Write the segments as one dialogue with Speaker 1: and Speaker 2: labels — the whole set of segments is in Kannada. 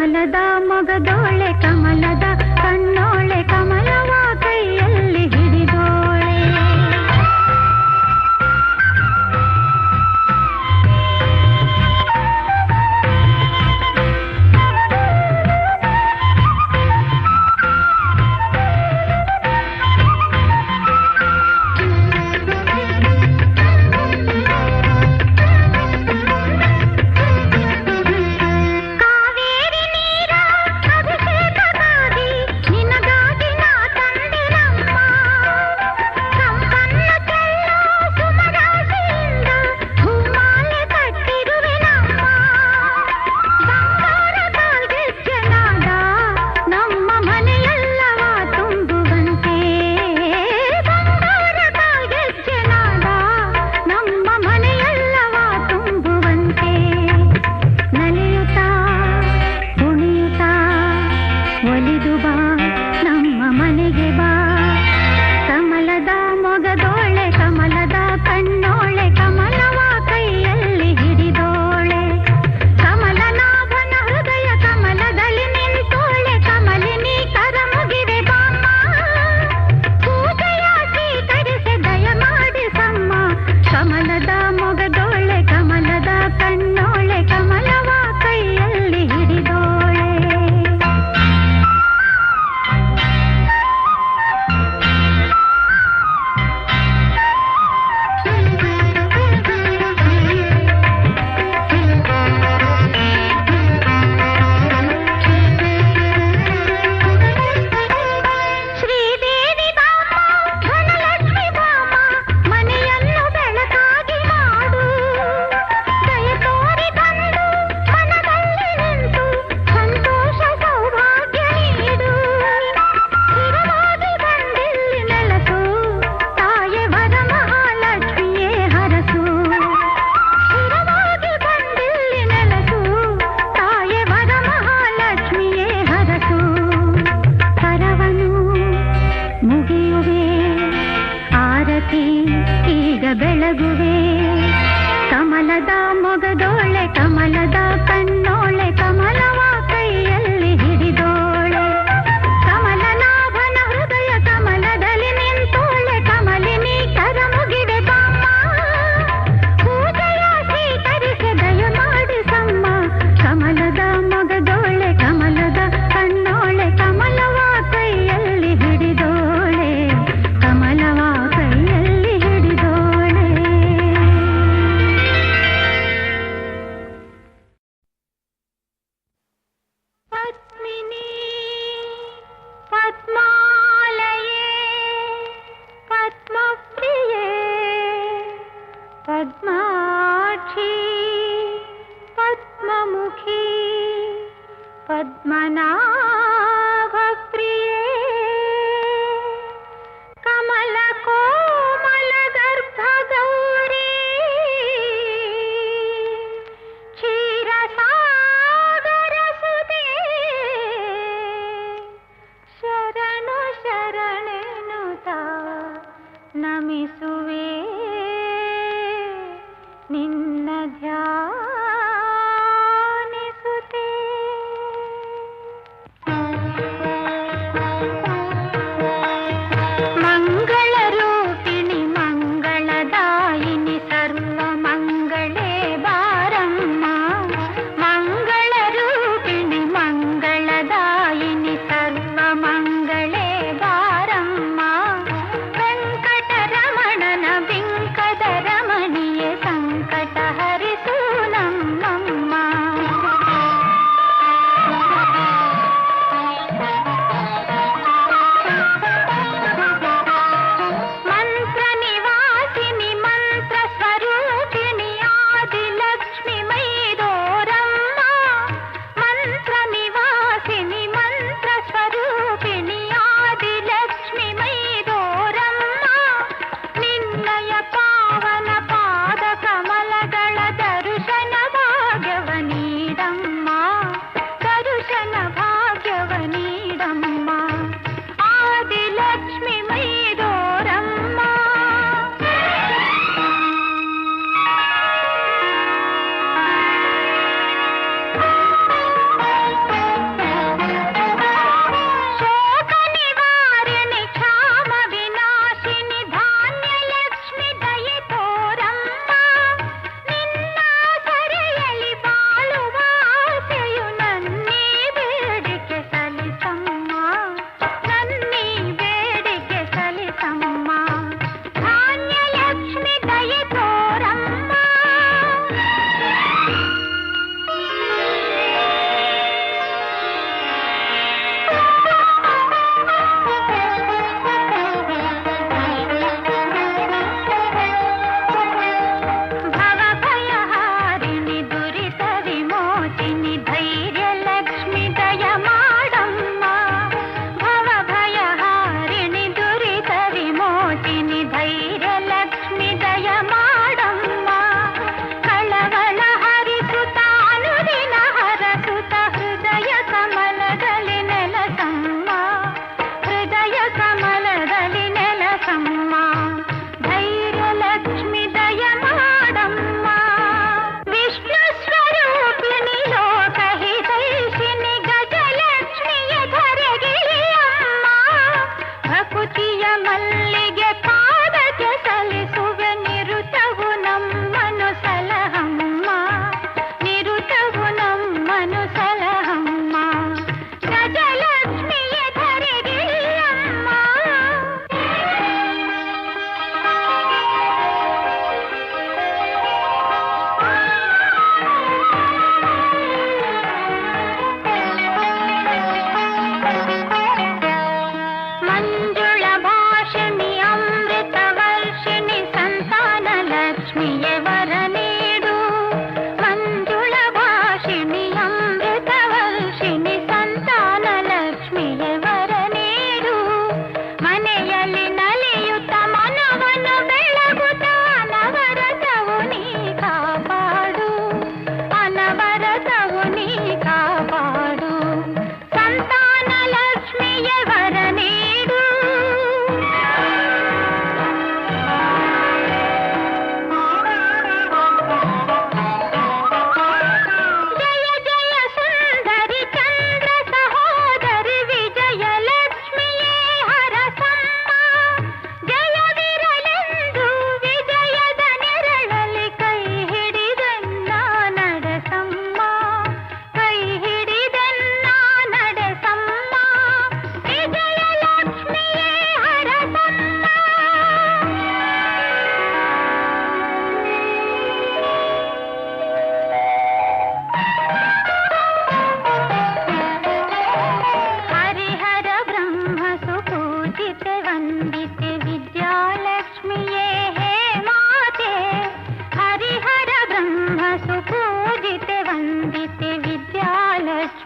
Speaker 1: ಕಮಲದ ಮೊಗದೋಳೆ ಕಮಲದ ಕಣ್ಣೋಳೆ ಕಮಲವ ಕೈಯಲ್ಲಿ ಹಿಡಿದೋಳೆ.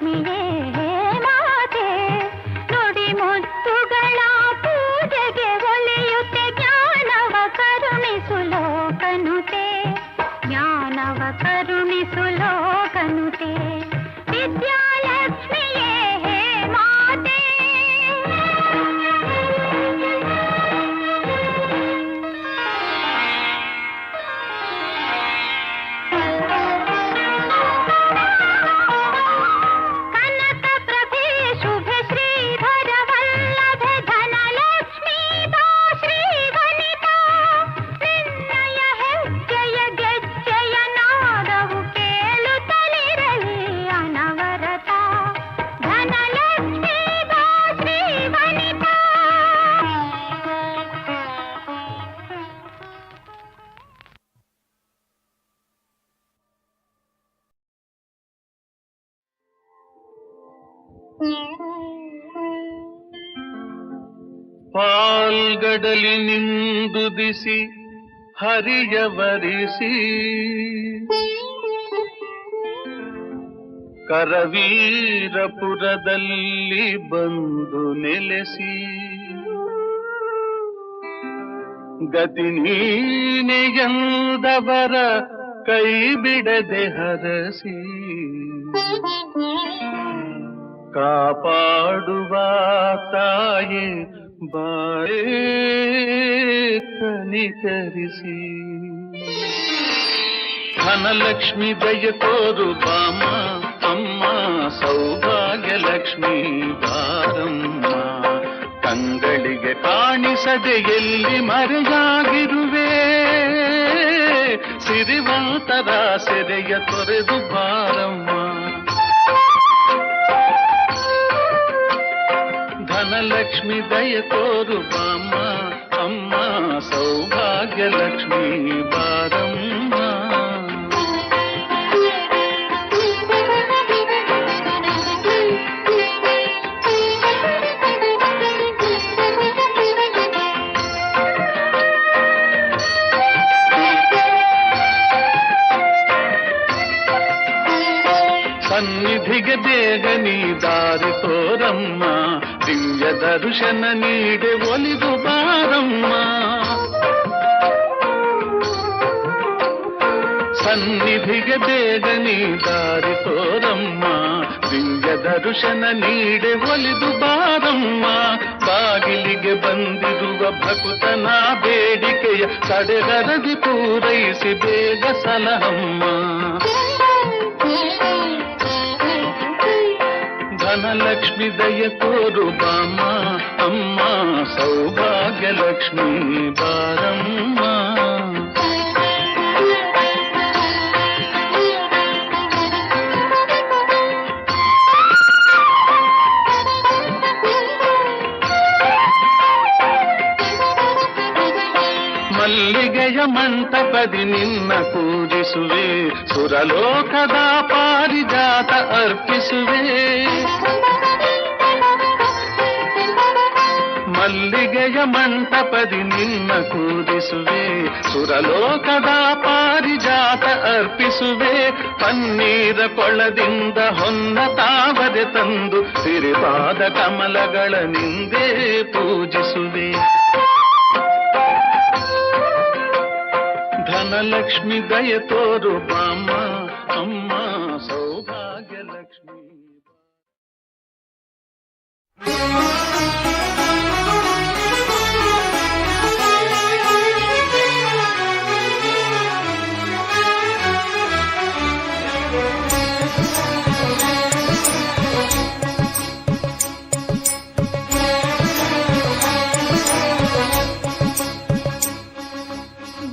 Speaker 1: ಲಕ್ಷ್ಮಿಯೇ ಮಾತೆ ನುಡಿ ಮುತ್ತುಗಳ ಪೂಜೆಗೆ ಒಲಿಯುತ್ತೆ ಜ್ಞಾನವ ಕರುಣಿಸು ಲೋಕನುತೆ ಜ್ಞಾನವ ಕರುಣಿಸು ಲೋಕನುತೆ ವಿದ್ಯಾಲಕ್ಷ್ಮಿಯೇ ಮಾತೆ
Speaker 2: ಪಾಲ್ಗಡಲಿ ನಿಂದುದಿಸಿ ಹರಿಯವರಿಸಿ ಕರವೀರಪುರದಲ್ಲಿ ಬಂದು ನೆಲೆಸಿ ಗತಿ ನೀನೆಯಂದವರ ಕೈ ಬಿಡದೆ ಹರಸಿ ಕಾಪಾಡುವ ತಾಯೇ ಬಾಯೇ ಕನಿಕರಿಸಿ ಧನಲಕ್ಷ್ಮಿ ದಯ ತೋರು ಬಾಮ ಅಮ್ಮ ಸೌಭಾಗ್ಯ ಲಕ್ಷ್ಮಿ ಬಾರಮ್ಮ ಕಂಗಳಿಗೆ ಕಾಣಿಸದೆ ಎಲ್ಲಿ ಮರೆಯಾಗಿರುವೆ ಸಿರಿವಂತರ ಸೆರೆಯ ತೊರೆದು ಬಾರಮ್ಮ ಧನಲಕ್ಷ್ಮಿ ದಯ ತೋರು ಬಾಮ್ಮ ಅಮ್ಮ ಸೌಭಾಗ್ಯ ಲಕ್ಷ್ಮಿ ಬಾರಮ್ಮ ಸನ್ನಿಧಿಗೆ ಬೇಗ ನೀ ದಾರಿ ತೋರಮ್ಮ ದಿವ್ಯ ದರ್ಶನ ನೀಡೆ ಒಲಿದು ಬಾರಮ್ಮ ಸನ್ನಿಧಿಗೆ ಬೇಗ ನೀ ದಾರಿ ತೋರಮ್ಮ ದಿವ್ಯ ದರ್ಶನ ನೀಡೆ ಒಲಿದು ಬಾರಮ್ಮ ಬಾಗಿಲಿಗೆ ಬಂದಿರುವ ಭಕ್ತನ ಬೇಡಿಕೆಯ ಕಡೆಗರದಿ ಪೂರೈಸಿ ಬೇಗ ಸಲಹಮ್ಮ ಧನಲಕ್ಷ್ಮಿ ದಯ ತೋರು ಬಾಮ ಅಮ್ಮ ಸೌಭಾಗ್ಯ ಲಕ್ಷ್ಮಿ ಬಾರಮ್ಮ ಮಲ್ಲಿಗೆಯ ಮಂಟಪದಿ ನಿನ್ನ ಪೂಜಿಸುವೆ ಸುರಲೋಕದ ಪಾರಿಜಾತ ಅರ್ಪಿಸುವೆ ಮಲ್ಲಿಗೆಯ ಮಂಟಪದಿ ನಿನ್ನ ಪೂಜಿಸುವೆ ಸುರಲೋಕದ ಪಾರಿಜಾತ ಅರ್ಪಿಸುವೆ ಪನ್ನೀರ ಕೊಳದಿಂದ ಹೊನ್ನ ತಾವರೆ ತಂದು ಸಿರಿಪಾದ ಕಮಲಗಳ ನಿಂದೆ ಪೂಜಿಸುವೆ ಧನಲಕ್ಷ್ಮಿ ದಯ ತೋರು ಬಾಮ್ಮ ಅಮ್ಮ ಸೌಭಾಗ್ಯ ಲಕ್ಷ್ಮಿ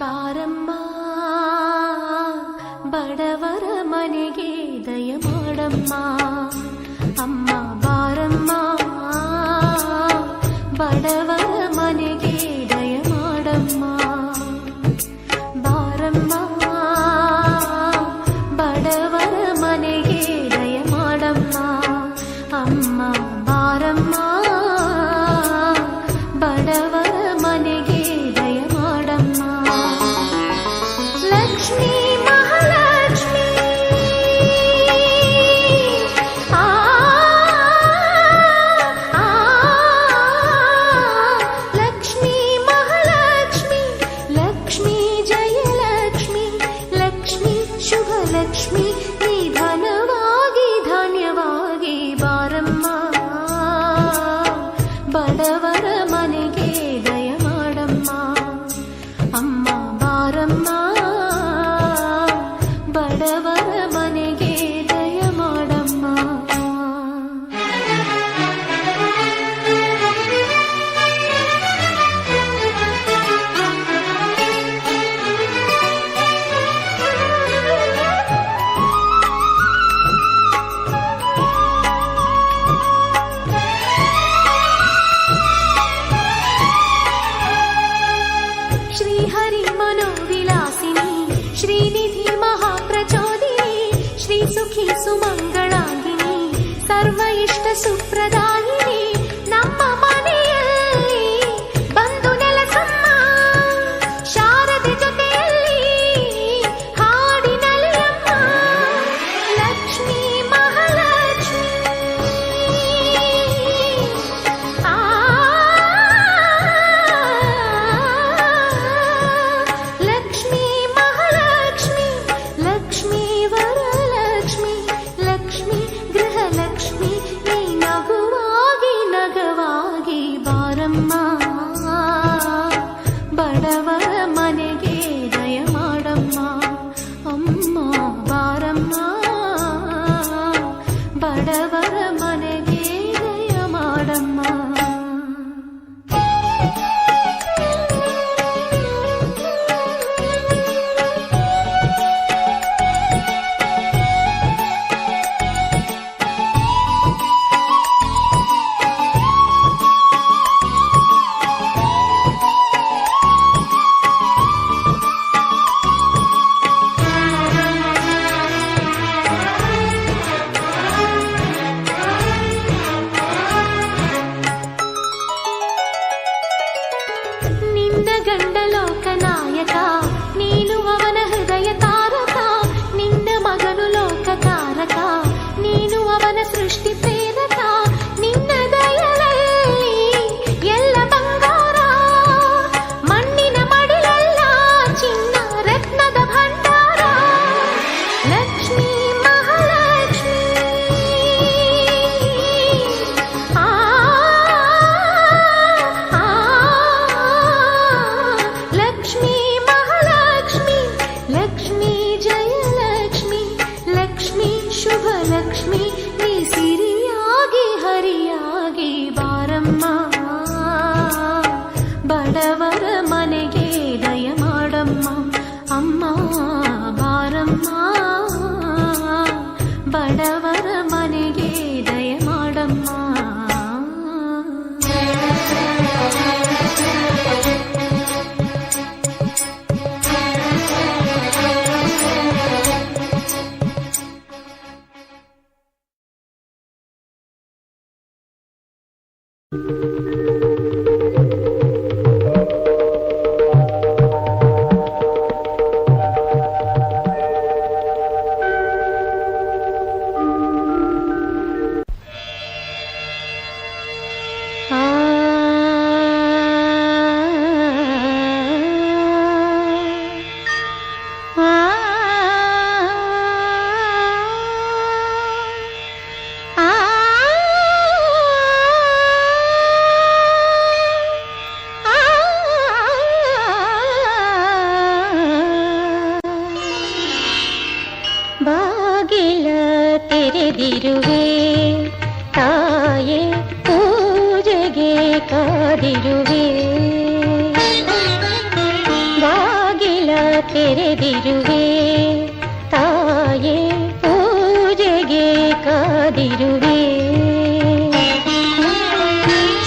Speaker 3: ಬಾರಮ್ಮ ಬಡವರ ಮನೆಗೆ ದಯ ಮಾಡಮ್ಮ ಅಮ್ಮ ಬಾರಮ್ಮ ಬಡವರ ಮನೆಗೆ ದಯ ಮಾಡಮ್ಮ ಬಾರಮ್ಮ ಬಡವರ ಮನೆಗೆ ದಯ ಮಾಡಮ್ಮ ಅಮ್ಮ ಬಾರಮ್ಮ ಬಡವರ ಮನೆಗೆ ದಯ ಮಾಡಮ್ಮ ಲಕ್ಷ್ಮೀ ಮಹಾಲಕ್ಷ್ಮೀ ಆ ಇಷ್ಟ ಸುಪ್ರದಾಯಿನಿ ನಮ್ಮ ಮನೆಯಲ್ಲಿ ಬಂದು ನೆಲಸಮ್ಮ ಶಾರದೆ ಜೊತೆಯಲ್ಲಿ ಹಾಡಿನಲ್ಲಿ ಅಮ್ಮ ಲಕ್ಷ್ಮೀ ಮಹಾಲಕ್ಷ್ಮಿ ಲಕ್ಷ್ಮೀ ಮಹಾಲಕ್ಷ್ಮಿ ಲಕ್ಷ್ಮೀ ವರಲಕ್ಷ್ಮಿ ಲಕ್ಷ್ಮೀ ಗೃಹಲಕ್ಷ್ಮಿ ನೀ ನಗುವಾಗಿ ನಗವಾಗಿ ಬಾರಮ್ಮ ಬಡವರ ಮನೆಗೆ ದಯ ಮಾಡಮ್ಮ ಅಮ್ಮ ಬಾರಮ್ಮ ಬಡವರ ಮನೆಗೆ ದಯ ಮಾಡಮ್ಮ. ನಿನ್ನ ಗಂಡ ಲೋಕನಾಯಕ ನೀನು ಅವನ ಹೃದಯ ತಾರಕ ನಿನ್ನ ಮಗನು ಲೋಕಕಾರಕ ನೀನು ಅವನ ಸೃಷ್ಟಿ ಪ್ರೇರಕ ನಿನ್ನ ದಯದಲ್ಲಿ ಎಲ್ಲ ಬಂಗಾರ ಮಣ್ಣಿನ ಮಡಿಲಲ್ಲ ಚಿನ್ನ ರತ್ನದ ಭಂಡಾರ ಲಕ್ಷ್ಮೀ ಮಹಾಲಕ್ಷ್ಮಿ ಲಕ್ಷ್ಮೀ ಮಹಾಲಕ್ಷ್ಮಿ ಲಕ್ಷ್ಮೀ ಜಯಲಕ್ಷ್ಮಿ ಲಕ್ಷ್ಮೀ ಶುಭ ಲಕ್ಷ್ಮಿ ನೀ ಸಿರಿಯಾಗಿ ಹರಿಯಾಗಿ ಬಾರಮ್ಮ ಬಡವರ ಮನೆಗೆ ದಯ ಮಾಡಮ್ಮ ಅಮ್ಮ ಬಾರಮ್ಮ ಬಡವರ ಮನೆಗೆ ದಯ ಮಾಡಮ್ಮ. ಬಾಗಿಲ ತೆರೆದಿರುವೆ ತಾಯೇ ಪೂಜೆಗೆ ಕಾದಿರುವೆ ಬಾಗಿಲ ತೆರೆದಿರುವೆ ತಾಯೇ ಪೂಜೆಗೆ ಕಾದಿರುವೆ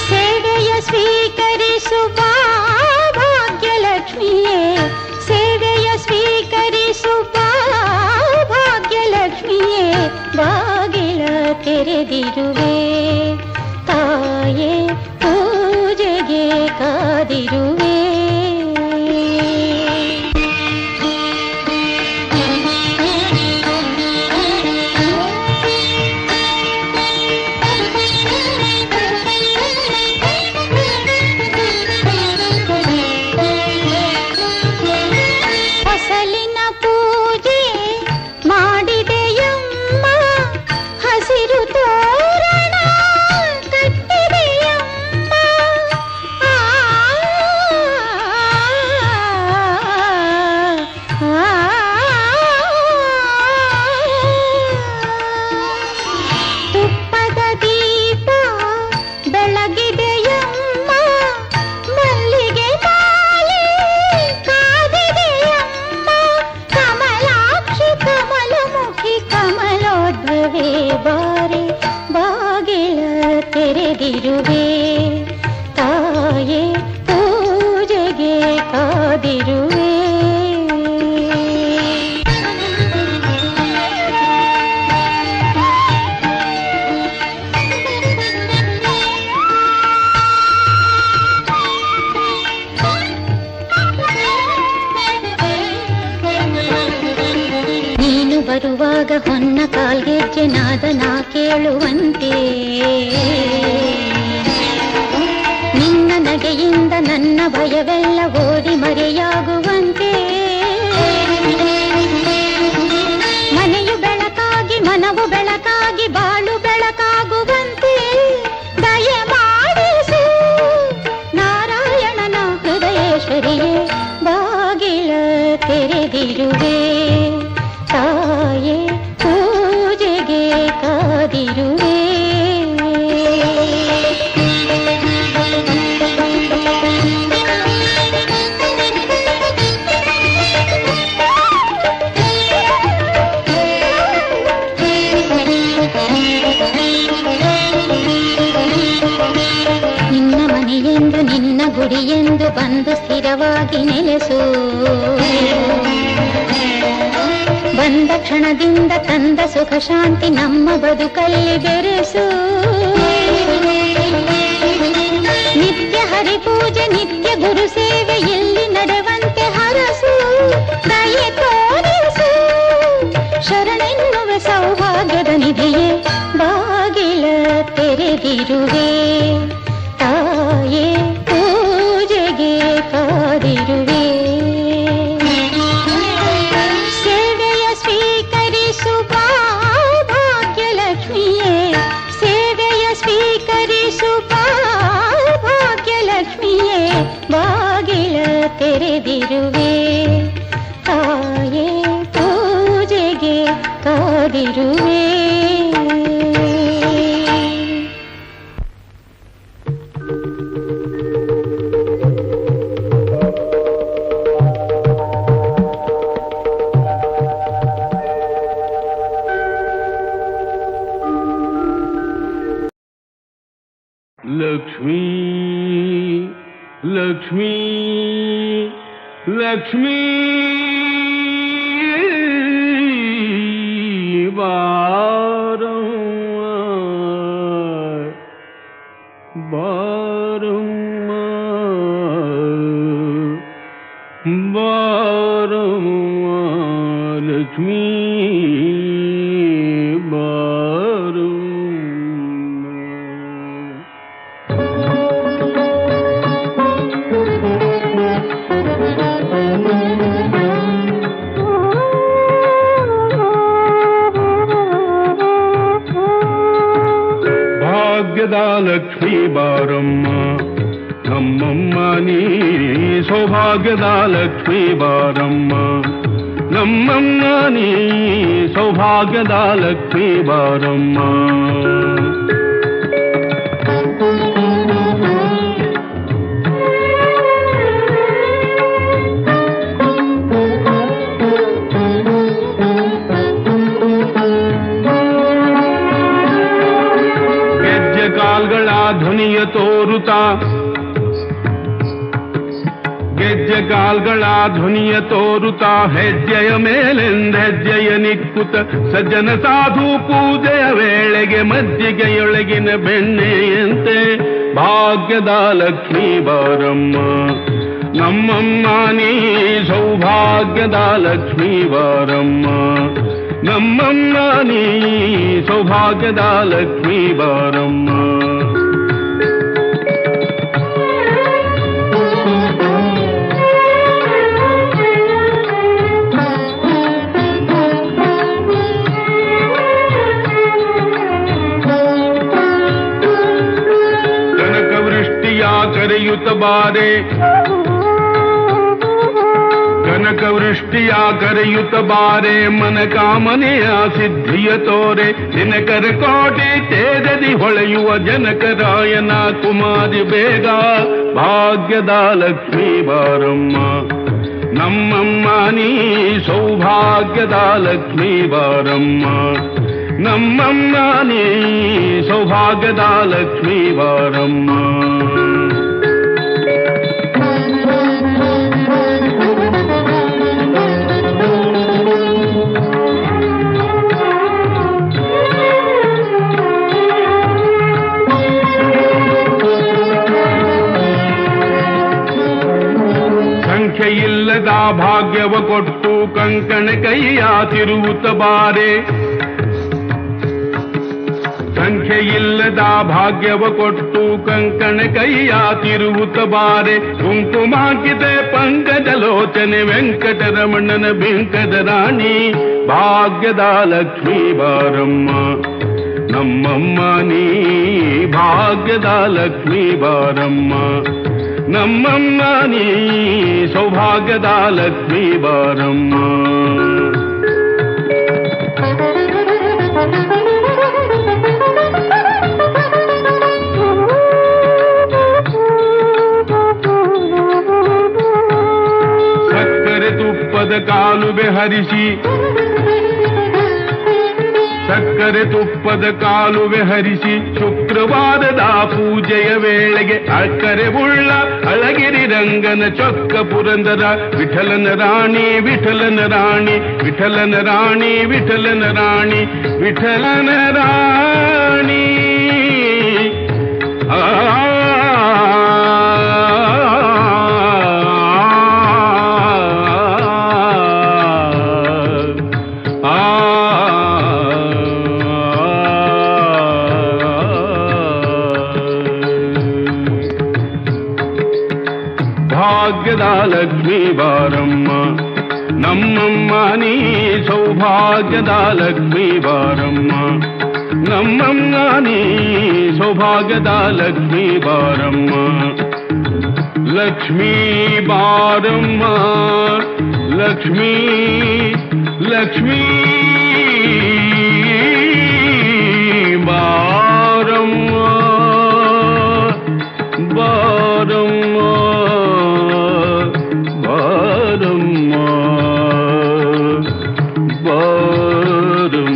Speaker 3: ಸೇವೆಯ ಸ್ವೀಕರಿಸು ಬಾ ಭಾಗ್ಯಲಕ್ಷ್ಮಿಯೇ ಸೇವೆಯ ಸ್ವೀಕರಿಸು ಬಾ ಭಾಗ್ಯಲಕ್ಷ್ಮಿಯೇ ಬಾಗಿಲ ತೆರೆದಿರುವೆ ತಾಯೇ ಪೂಜೆಗೆ ಕಾದಿರುವೆ ಫಸಲಿನ ಪೂಜೆ ಮಾಡಿದೆಯಮ್ಮ ಹಸಿರು ತೋರಣ ಕಟ್ಟಿದೆಯಮ್ಮ ತುಪ್ಪದ ದೀಪ ಬೆಳಗಿದೆಯಮ್ಮ ಮಲ್ಲಿಗೆ ಮಾಲೆ ಕಾದಿದೆಯಮ್ಮ ಕಮಲಾಕ್ಷಿ ಕಮಲಮುಖಿ ಕಮಲೋದ್ಭವೇ ಬಾರೆ ಬಾಗಿಲ ತೆರೆದಿರುವೆ ತಾಯೇ ಪೂಜೆಗೆ ಕಾದಿರುವೆ ಹೊನ್ನ ಕಾಲ್ಗೆಜ್ಜೆ ನಾದನ ಕೇಳುವಂತೆ ನಿನ್ನ ನಗೆಯಿಂದ ನನ್ನ ಭಯವೆಲ್ಲ ಓಡಿ ಮರೆಯಾಗುವಂತೆ ಮನೆಯು ಬೆಳಕಾಗಿ ಮನವು ಬೆಳಕಾಗಿ ಬಾಳು ಬೆಳಕಾಗುವಂತೆ ದಯೆ ಮಾಡಿಸು ನಾರಾಯಣನ ಹೃದಯೇಶ್ವರಿಯೇ ಬಾಗಿಲ ತೆರೆದಿರುವೆ ತಾಯೇ ಪೂಜೆಗೆ ಕಾದಿರುವೆ ನಿನ್ನ ಮನೆಯೆಂದು ನಿನ್ನ ಗುಡಿಯೆಂದು ಬಂದು ಸ್ಥಿರವಾಗಿ ನೆಲೆಸು ಬಂದ ಕ್ಷಣದಿಂದ ತಂದ ಸುಖ ಶಾಂತಿ ನಮ್ಮ ಬದುಕಲ್ಲಿ ಬೆರೆಸು ನಿತ್ಯ ಹರಿಪೂಜೆ ನಿತ್ಯ ಗುರು ಸೇವೆ ಎಲ್ಲಿ ನಡೆವಂತೆ ಹರಸು ದಯೆ ತೋರಿಸು ಶರಣೆನ್ನುವ ಸೌಭಾಗ್ಯದ ನಿಧಿಯೇ ಬಾಗಿಲ ತೆರೆದಿರುವೆ ತಾಯೇ ಪೂಜೆಗೆ ಕಾದಿರುವೆ ಸೇವೆಯ ಸ್ವೀಕರಿಸು ಭಾಗ್ಯಲಕ್ಷ್ಮಿಯೇ ಸೇವೆಯ ಸ್ವೀಕರಿಸು ಭಾಗ್ಯಲಕ್ಷ್ಮಿಯೇ ಬಾಗಿಲ ತೆರೆದಿರುವೆ ತಾಯೇ ಪೂಜೆಗೆ ಕಾದಿರುವೆ
Speaker 2: ಲಕ್ಷ್ಮೀ ಲಕ್ಷ್ಮೀ ಲಕ್ಷ್ಮೀ ಬಾರವ್ವ ಬಾರವ್ವ ಬಾರವ್ವ ಲಕ್ಷ್ಮೀ ಲಕ್ಷ್ಮೀ ಬಾರಮ್ಮ ನಮ್ಮಮ್ಮ ನೀ ಸೌಭಾಗ್ಯದ ಲಕ್ಷ್ಮೀ ಬಾರಮ್ಮ ನಮ್ಮಮ್ಮ ನೀ ಸೌಭಾಗ್ಯದ ಲಕ್ಷ್ಮೀ ಬಾರಮ್ಮ ಧ್ವನಿಯ ತೋರುತ್ತಾ ಗೆಜ್ಜೆ ಕಾಲ್ಗಳ ಧ್ವನಿಯ ತೋರುತ್ತಾ ಹೆಜ್ಜೆಯ ಮೇಲೆಂದೆಜ್ಜೆಯ ನಿಕ್ಕುತ್ತ ಸಜ್ಜನ ಸಾಧು ಪೂಜೆಯ ವೇಳೆಗೆ ಮಜ್ಜಿಗೆಯೊಳಗಿನ ಬೆಣ್ಣೆಯಂತೆ ಭಾಗ್ಯದ ಲಕ್ಷ್ಮೀ ಬಾರಮ್ಮ ನಮ್ಮಮ್ಮ ನೀ ಸೌಭಾಗ್ಯದ ಲಕ್ಷ್ಮೀ ಬಾರಮ್ಮ ನಮ್ಮಮ್ಮ ನೀ ಸೌಭಾಗ್ಯದ ಲಕ್ಷ್ಮೀ ಬಾರಮ್ಮ ಕರೆಯುತ್ತ ಬಾರೆ ಕನಕವೃಷ್ಟಿಯ ಕರೆಯುತ್ತ ಬಾರೆ ಮನ ಕಾಮನೆಯ ಸಿದ್ಧಿಯ ತೋರೆ ದಿನಕರ ಕೋಟೆ ತೇಜದಿ ಹೊಳೆಯುವ ಜನಕರಾಯನ ಕುಮಾರಿ ಬೇಗ ಭಾಗ್ಯದ ಲಕ್ಷ್ಮೀ ಬಾರಮ್ಮ ನಮ್ಮಮ್ಮ ನೀ ಸೌಭಾಗ್ಯದ ಲಕ್ಷ್ಮೀ ಬಾರಮ್ಮ ನಮ್ಮಮ್ಮ ನೀ ಸೌಭಾಗ್ಯದ ಲಕ್ಷ್ಮೀ ಬಾರಮ್ಮ ಸಂಖ್ಯೆಯಿಲ್ಲದ ಭಾಗ್ಯವ ಕೊಟ್ಟು ಕಂಕಣ ಕೈಯ ತಿರುವುತ್ತ ಬಾರೆ ಸಂಖ್ಯೆಯಿಲ್ಲದ ಭಾಗ್ಯವ ಕೊಟ್ಟು ಕಂಕಣ ಕೈಯ ತಿರುಗುತ್ತ ಬಾರೆ ಕುಂಕುಮಾಂಕಿತೆ ಪಂಕಜಲೋಚನೆ ವೆಂಕಟರಮಣನ ಬಿಂಕದ ರಾಣಿ ಭಾಗ್ಯದ ಲಕ್ಷ್ಮೀ ಬಾರಮ್ಮ ನಮ್ಮಮ್ಮ ನೀ ಭಾಗ್ಯದ ಲಕ್ಷ್ಮೀ ಬಾರಮ್ಮ ನಮ್ಮಮ್ಮ ನೀ ಸೌಭಾಗ್ಯದ ಲಕ್ಷ್ಮೀ ಬಾರಮ್ಮ ಸಕ್ಕರೆ ತುಪ್ಪದ ಕಾಲುವೆ ಹರಿಸಿ ಸಕ್ಕರೆ ತುಪ್ಪದ ಕಾಲುವೆ ಹರಿಸಿ ಶುಕ್ರವಾರದ ಪೂಜೆಯ ವೇಳೆಗೆ ಅಕ್ಕರೆ ಉಳ್ಳ ಅಳಗಿರಿ ರಂಗನ ಚೊಕ್ಕ ಪುರಂದರ ವಿಠಲನ ರಾಣಿ ವಿಠಲನ ರಾಣಿ ವಿಠಲನ ರಾಣಿ ವಿಠಲನ ರಾಣಿ ವಿಠಲನ ರಾಣಿ ಭಾಗ್ಯದ ಲಕ್ಷ್ಮೀ ಬಾರಮ್ಮ ನಮ್ಮಮ್ಮ ನೀ ಸೌಭಾಗ್ಯದ ಲಕ್ಷ್ಮೀ ಬಾರಮ್ಮ ನಮ್ಮಮ್ಮ ನೀ ಸೌಭಾಗ್ಯದ ಲಕ್ಷ್ಮೀ ಬಾರಮ್ಮ ಲಕ್ಷ್ಮೀ ಬಾರಮ್ಮ ಲಕ್ಷ್ಮೀ ಲಕ್ಷ್ಮೀ ಬಾರಮ್ಮ ಬಾರಮ್ಮ ಬಾರಮ್ಮ ಬಾರಮ್ಮ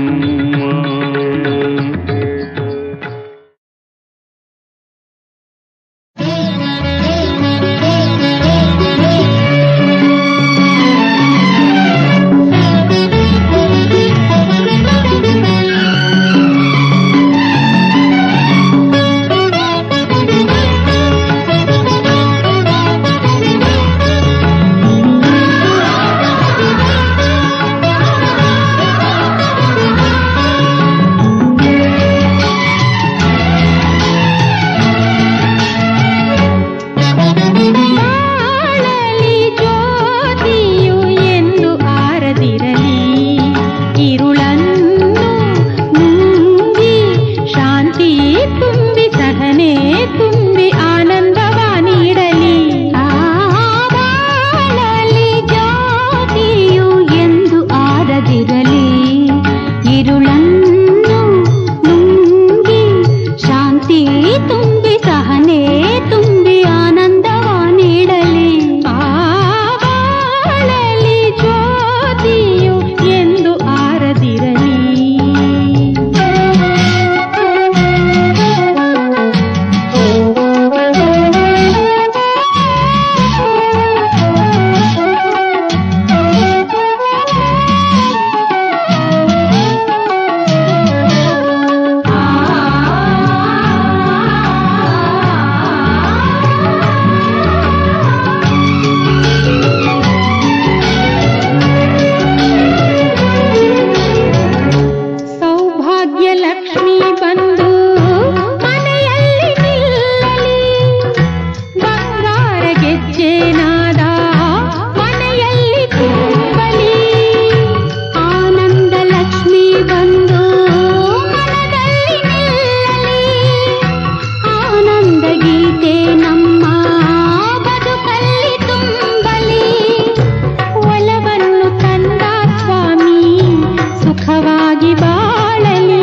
Speaker 3: ಸುಖವಾಗಿ ಬಾಳಲಿ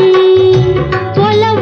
Speaker 3: ಒಲವ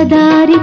Speaker 1: ದಾರಿ